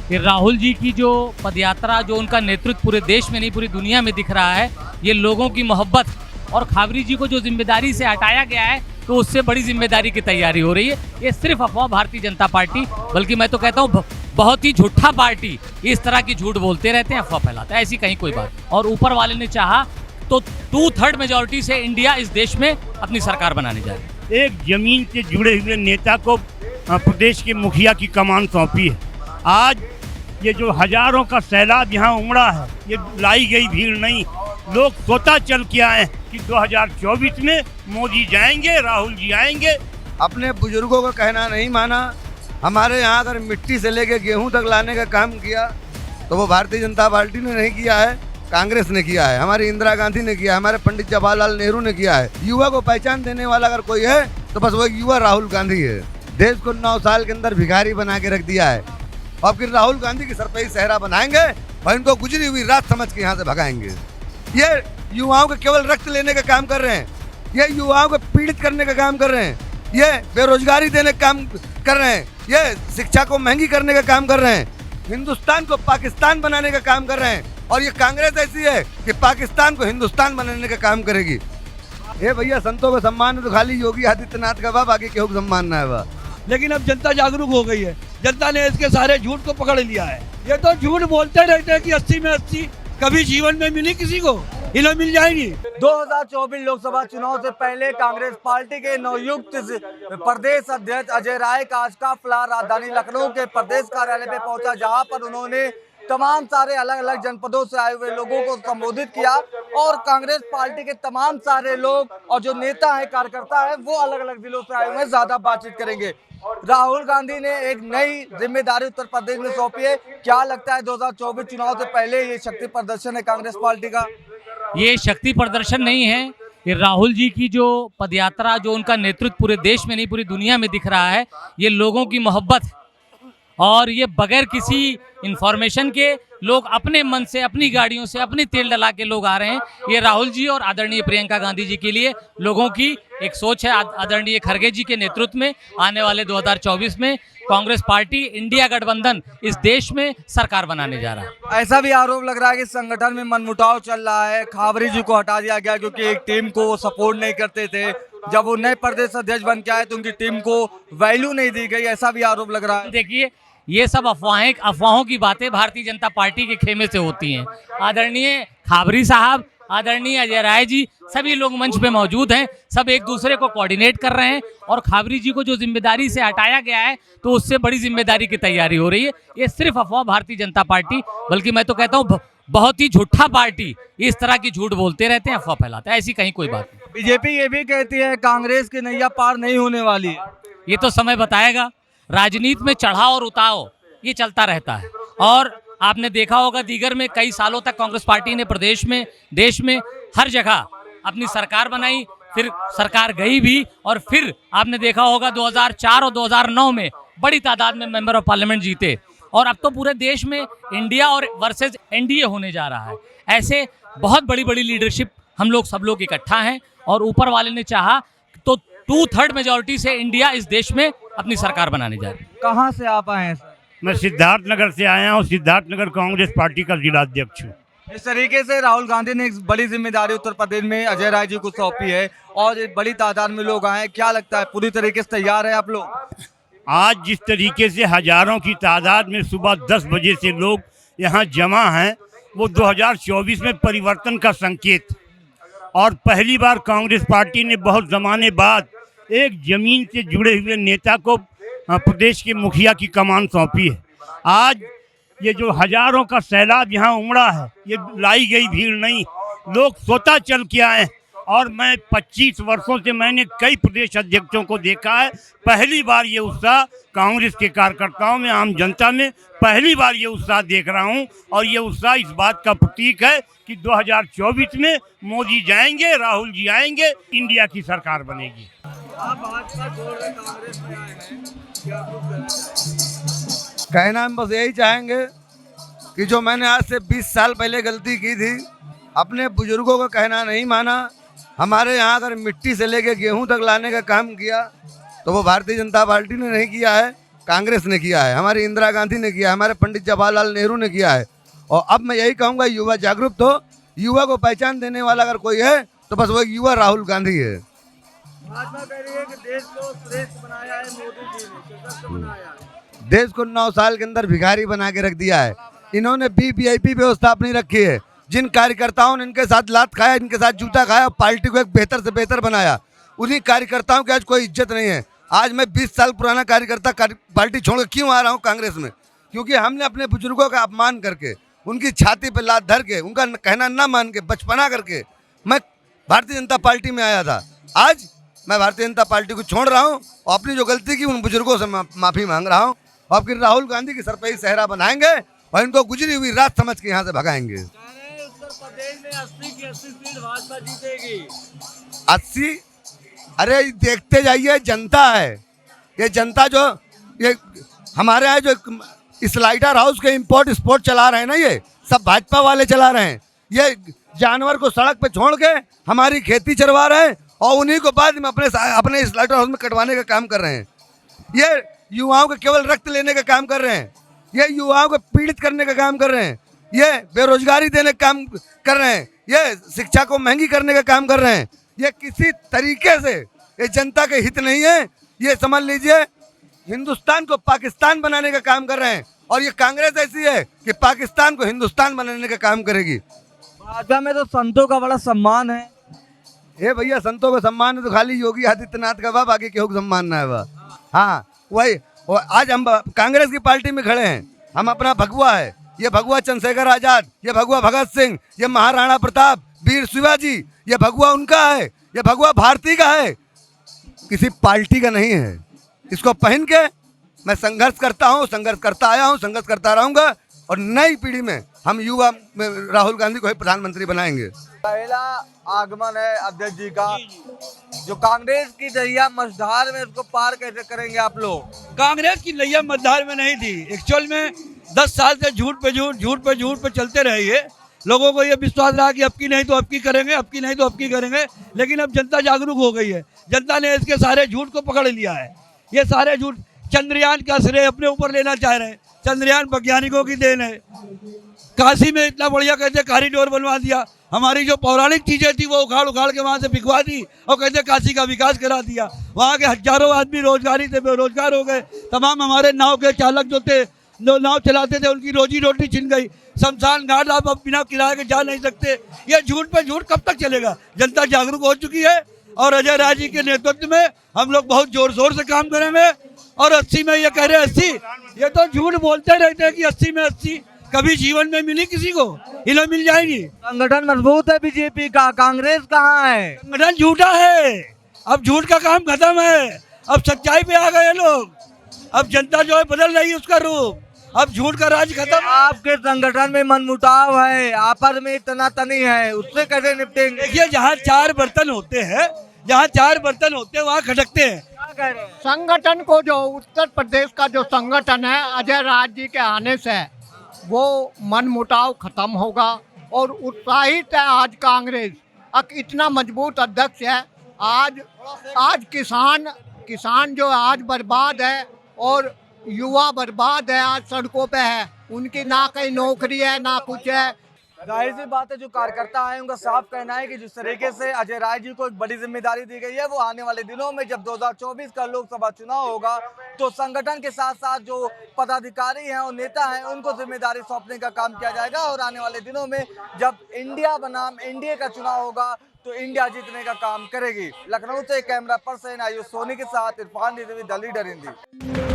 कि राहुल जी की जो पदयात्रा, जो उनका नेतृत्व पूरे देश में नहीं पूरी दुनिया में दिख रहा है, ये लोगों की मोहब्बत और खाबरी जी को जो जिम्मेदारी से हटाया गया है तो उससे बड़ी जिम्मेदारी की तैयारी हो रही है। ये सिर्फ अफवाह भारतीय जनता पार्टी, बल्कि मैं तो कहता हूँ बहुत ही झूठा पार्टी इस तरह की झूठ बोलते रहते हैं, अफवाह फैलाते हैं, ऐसी कहीं कोई बात। और ऊपर वाले ने चाहा तो 2/3 मेजोरिटी से इंडिया इस देश में अपनी सरकार बनाने जा रही है। एक जमीन से जुड़े हुए नेता को प्रदेश के मुखिया की कमान सौंपी है। आज ये जो हजारों का सैलाब यहाँ उमड़ा है, ये लाई गई भीड़ नहीं, लोग स्वतः चल के आए कि 2024 में मोदी जाएंगे, राहुल जी आएंगे। अपने बुजुर्गों का कहना नहीं माना। हमारे यहाँ अगर मिट्टी से लेके गेहूं तक लाने का काम किया तो वो भारतीय जनता पार्टी ने नहीं किया है, कांग्रेस ने किया है, हमारी इंदिरा गांधी ने किया है, हमारे पंडित जवाहरलाल नेहरू ने किया है। युवा को पहचान देने वाला अगर कोई है तो बस वो युवा राहुल गांधी है। देश को 9 साल के अंदर भिखारी बना के रख दिया है और फिर राहुल गांधी की सर पे ही सहरा बनाएंगे और इनको गुजरी हुई रात समझ के यहाँ से भगाएंगे। ये युवाओं के केवल रक्त लेने का काम कर रहे हैं, ये युवाओं को पीड़ित करने का काम कर रहे हैं, ये बेरोजगारी देने का काम कर रहे हैं, ये शिक्षा को महंगी करने का काम कर रहे हैं, हिंदुस्तान को पाकिस्तान बनाने का काम कर रहे हैं। और ये कांग्रेस ऐसी है कि पाकिस्तान को हिंदुस्तान बनाने का काम करेगी। ये भैया संतों का सम्मान है तो खाली योगी आदित्यनाथ का बा, बाकी केहू का सम्मान ना है बा। लेकिन अब जनता जागरूक हो गई है, जनता ने इसके सारे झूठ को पकड़ लिया है। ये तो झूठ बोलते रहते हैं कि 80 में 80 कभी जीवन में मिली किसी को, इन्हें मिल जाएगी। 2024 लोकसभा चुनाव से पहले कांग्रेस पार्टी के नवयुक्त प्रदेश अध्यक्ष अजय राय का आज काफिला राजधानी लखनऊ के प्रदेश कार्यालय पे पहुंचा, जहां पर उन्होंने तमाम सारे अलग अलग जनपदों से आए हुए लोगों को संबोधित किया और कांग्रेस पार्टी के तमाम सारे लोग और जो नेता है, कार्यकर्ता है, वो अलग अलग जिलों से आए हुए हैं, ज्यादा बातचीत करेंगे। राहुल गांधी ने एक नई जिम्मेदारी उत्तर प्रदेश में सौंपी है। क्या लगता है 2024 चुनाव से पहले ये शक्ति प्रदर्शन है कांग्रेस पार्टी का? ये शक्ति प्रदर्शन नहीं है, ये राहुल जी की जो पदयात्रा, जो उनका नेतृत्व पूरे देश में नहीं पूरी दुनिया में दिख रहा है, ये लोगों की मोहब्बत और ये बगैर किसी इंफॉर्मेशन के लोग अपने मन से, अपनी गाड़ियों से, अपनी तेल डला के लोग आ रहे हैं। ये राहुल जी और आदरणीय प्रियंका गांधी जी के लिए लोगों की एक सोच है। आदरणीय खड़गे जी के नेतृत्व में आने वाले 2024 में कांग्रेस पार्टी इंडिया गठबंधन इस देश में सरकार बनाने जा रहा है। ऐसा भी आरोप लग रहा है कि संगठन में मनमुटाव चल रहा है, खाबरी जी को हटा दिया गया क्योंकि एक टीम को वो सपोर्ट नहीं करते थे, जब वो नए प्रदेश अध्यक्ष बन के आए तो उनकी टीम को वैल्यू नहीं दी गई, ऐसा भी आरोप लग रहा है। देखिए, ये सब अफवाहों की बातें भारतीय जनता पार्टी के खेमे से होती हैं। आदरणीय खाबरी साहब, आदरणीय अजय राय जी, सभी लोग मंच पे मौजूद हैं, सब एक दूसरे को कोऑर्डिनेट कर रहे हैं और खाबरी जी को जो जिम्मेदारी से हटाया गया है तो उससे बड़ी जिम्मेदारी की तैयारी हो रही है। ये सिर्फ अफवाह भारतीय जनता पार्टी, बल्कि मैं तो कहता हूँ बहुत ही झूठा पार्टी इस तरह की झूठ बोलते रहते हैं, अफवाह फैलाते हैं, ऐसी कहीं कोई बात नहीं। बीजेपी ये भी कहती है कांग्रेस की नैया पार नहीं होने वाली है। ये तो समय बताएगा। राजनीति में चढ़ाव और उताव ये चलता रहता है और आपने देखा होगा दीगर में कई सालों तक कांग्रेस पार्टी ने प्रदेश में, देश में हर जगह अपनी सरकार बनाई, फिर सरकार गई भी और फिर आपने देखा होगा 2004 और 2009 में बड़ी तादाद में मेंबर ऑफ पार्लियामेंट जीते और अब तो पूरे देश में इंडिया और वर्सेस एनडीए होने जा रहा है। ऐसे बहुत बड़ी बड़ी लीडरशिप हम लोग सब लोग इकट्ठा हैं और ऊपर वाले ने चाहा तो 2/3 मेजोरिटी से इंडिया इस देश में अपनी सरकार बनाने जा रही है। कहाँ से आप आए हैं? मैं सिद्धार्थनगर से आया हूँ, सिद्धार्थनगर कांग्रेस पार्टी का जिलाध्यक्ष हूँ। इस तरीके से राहुल गांधी ने एक बड़ी जिम्मेदारी उत्तर प्रदेश में अजय राय जी को सौंपी है और एक बड़ी तादाद में लोग आए हैं। क्या लगता है पूरी तरीके से तैयार है आप लोग? आज जिस तरीके से हजारों की तादाद में सुबह 10 बजे से लोग यहाँ जमा हैं, वो 2024 में परिवर्तन का संकेत। और पहली बार कांग्रेस पार्टी ने बहुत ज़माने बाद एक जमीन से जुड़े हुए नेता को प्रदेश के मुखिया की कमान सौंपी है। आज ये जो हजारों का सैलाब यहाँ उमड़ा है, ये लाई गई भीड़ नहीं, लोग स्वतः चल के आए। और मैं 25 वर्षों से मैंने कई प्रदेश अध्यक्षों को देखा है, पहली बार ये उत्साह कांग्रेस के कार्यकर्ताओं में, आम जनता में पहली बार ये उत्साह देख रहा हूँ। और ये उत्साह इस बात का प्रतीक है कि 2024 में मोदी जाएंगे, राहुल जी आएंगे, इंडिया की सरकार बनेगी। आप भाजपा छोड़ के कांग्रेस में आए हैं, क्या कहना हम बस यही चाहेंगे कि जो मैंने आज से 20 साल पहले गलती की थी, अपने बुजुर्गों का कहना नहीं माना, हमारे यहाँ अगर मिट्टी से लेके गेहूं तक लाने का काम किया तो वो भारतीय जनता पार्टी ने नहीं किया है, कांग्रेस ने किया है, हमारी इंदिरा गांधी ने किया है, हमारे पंडित जवाहरलाल नेहरू ने किया है। और अब मैं यही कहूँगा, युवा जागरूक हो, युवा को पहचान देने वाला अगर कोई है तो बस वो युवा राहुल गांधी है। भाजपा कह रही है कि देश को श्रेष्ठ बनाया है मोदी जी ने, सशक्त बनाया है। देश को 9 साल के अंदर भिखारी बना के रख दिया है। इन्होंने वीवीआईपी व्यवस्था अपनी रखी है। जिन कार्यकर्ताओं ने इनके साथ लात खाया, इनके साथ जूता खाया, पार्टी को एक बेहतर से बेहतर बनाया, उन्हीं कार्यकर्ताओं की आज कोई इज्जत नहीं है। आज मैं 20 साल पुराना कार्यकर्ता पार्टी छोड़कर क्यों आ रहा हूँ कांग्रेस में? क्योंकि हमने अपने बुजुर्गों का अपमान करके, उनकी छाती पर लात धर के, उनका कहना न मान के, बचपना करके मैं भारतीय जनता पार्टी में आया था। आज मैं भारतीय जनता पार्टी को छोड़ रहा हूँ और अपनी जो गलती की उन बुजुर्गों से माफ़ी मांग रहा हूँ। और फिर राहुल गांधी की सर पे ही सहरा बनाएंगे और इनको गुजरी हुई रात समझ के यहाँ से भगाएंगे। उत्तर प्रदेश में 80 की 80 सीट भाजपा जीतेगी। 80? अरे देखते जाइए, जनता है ये। जनता जो ये हमारे यहाँ जो स्लाइडर हाउस के इम्पोर्ट एक्सपोर्ट चला रहे हैं ना, ये सब भाजपा वाले चला रहे हैं। ये जानवर को सड़क पे छोड़ के हमारी खेती चरवा रहे हैं और उन्हीं को बाद में अपने स्लाइडर हाउस में कटवाने का काम कर रहे हैं। ये युवाओं के केवल रक्त लेने का काम कर रहे हैं। ये युवाओं को पीड़ित करने का काम कर रहे हैं। ये बेरोजगारी देने का काम कर रहे हैं। ये शिक्षा को महंगी करने का काम कर रहे हैं। ये किसी तरीके से ये जनता के हित नहीं है। ये समझ लीजिए, हिंदुस्तान को पाकिस्तान बनाने का काम कर रहे हैं। और ये कांग्रेस ऐसी है कि पाकिस्तान को हिंदुस्तान बनाने का काम करेगी। भाजपा में तो संतों का बड़ा सम्मान है। ये भैया, संतों का सम्मान है तो खाली योगी आदित्यनाथ का बा, बाकी केहू का सम्मान ना है बा। हाँ वही, आज हम कांग्रेस की पार्टी में खड़े हैं। हम अपना भगवा है, ये भगवा चंद्रशेखर आजाद, ये भगवा भगत सिंह, ये महाराणा प्रताप, वीर शिवाजी, ये भगवा उनका है, ये भगवा भारती का है, किसी पार्टी का नहीं है। इसको पहन के मैं संघर्ष करता हूँ, संघर्ष करता आया हूँ, संघर्ष करता रहूँगा। और नई पीढ़ी में हम युवा राहुल गांधी को ही प्रधानमंत्री बनाएंगे। पहला आगमन है अध्यक्ष जी का, जो कांग्रेस की नैया मझधार में, उसको पार कैसे करेंगे आप लोग? कांग्रेस की नैया मझधार में नहीं थी। एक्चुअल में 10 साल से झूठ पे चलते रहे। ये लोगों को ये विश्वास रहा कि अब की नहीं तो अब की करेंगे, अब की नहीं तो अब की करेंगे। लेकिन अब जनता जागरूक हो गई है। जनता ने इसके सारे झूठ को पकड़ लिया है। ये सारे झूठ, चंद्रयान का श्रेय अपने ऊपर लेना चाह रहे हैं। चंद्रयान वैज्ञानिकों की देन है। काशी में इतना बढ़िया कहते कॉरिडोर बनवा दिया। हमारी जो पौराणिक चीज़ें थी वो उखाड़ के वहाँ से बिकवा दी और कहते काशी का विकास करा दिया। वहाँ के हजारों आदमी रोजगारी से बेरोजगार हो गए। तमाम हमारे नाव के चालक जो थे, जो नाव चलाते थे, उनकी रोजी रोटी छिन गई। शमशान घाट आप अब बिना किराए के जा नहीं सकते। ये झूठ पे झूठ कब तक चलेगा? जनता जागरूक हो चुकी है और अजय राय जी के नेतृत्व में हम लोग बहुत जोर शोर से काम करेंगे। और 80 में ये कह रहे हैं 80, ये तो झूठ बोलते रहते हैं कि 80 में 80 कभी जीवन में मिली किसी को, इन्हें मिल जाएगी। संगठन मजबूत है बीजेपी का, कांग्रेस कहाँ है? संगठन झूठा है। अब झूठ का काम खत्म है। अब सच्चाई पे आ गए लोग। अब जनता जो है बदल रही है उसका रूप। अब झूठ का राज खत्म। आपके संगठन में मनमुटाव है, आपस में तनातनी है, उससे कैसे निपटेंगे? देखिए, जहाँ 4 बर्तन होते हैं, वहाँ खटकते हैं। क्या कह रहे हैं? संगठन को जो उत्तर प्रदेश का जो संगठन है अजय राय जी के आने से वो मनमुटाव खत्म होगा और उत्साहित है आज कांग्रेस। इतना मजबूत अध्यक्ष है। आज किसान जो आज बर्बाद है और युवा बर्बाद है, आज सड़कों पे है। उनकी ना कहीं नौकरी है ना कुछ है। जाहिर सी बात है, जो कार्यकर्ता हैं उनका साफ कहना है कि जिस तरीके से अजय राय जी को एक बड़ी जिम्मेदारी दी गई है, वो आने वाले दिनों में जब 2024 का लोकसभा चुनाव होगा तो संगठन के साथ साथ जो पदाधिकारी हैं और नेता हैं उनको जिम्मेदारी सौंपने का काम किया जाएगा। और आने वाले दिनों में जब इंडिया बनाम एनडीए का चुनाव होगा तो इंडिया जीतने का काम करेगी। लखनऊ से कैमरा पर्सन आयुष सोनी के साथ इरफान रिजवी, द लीडर हिंदी।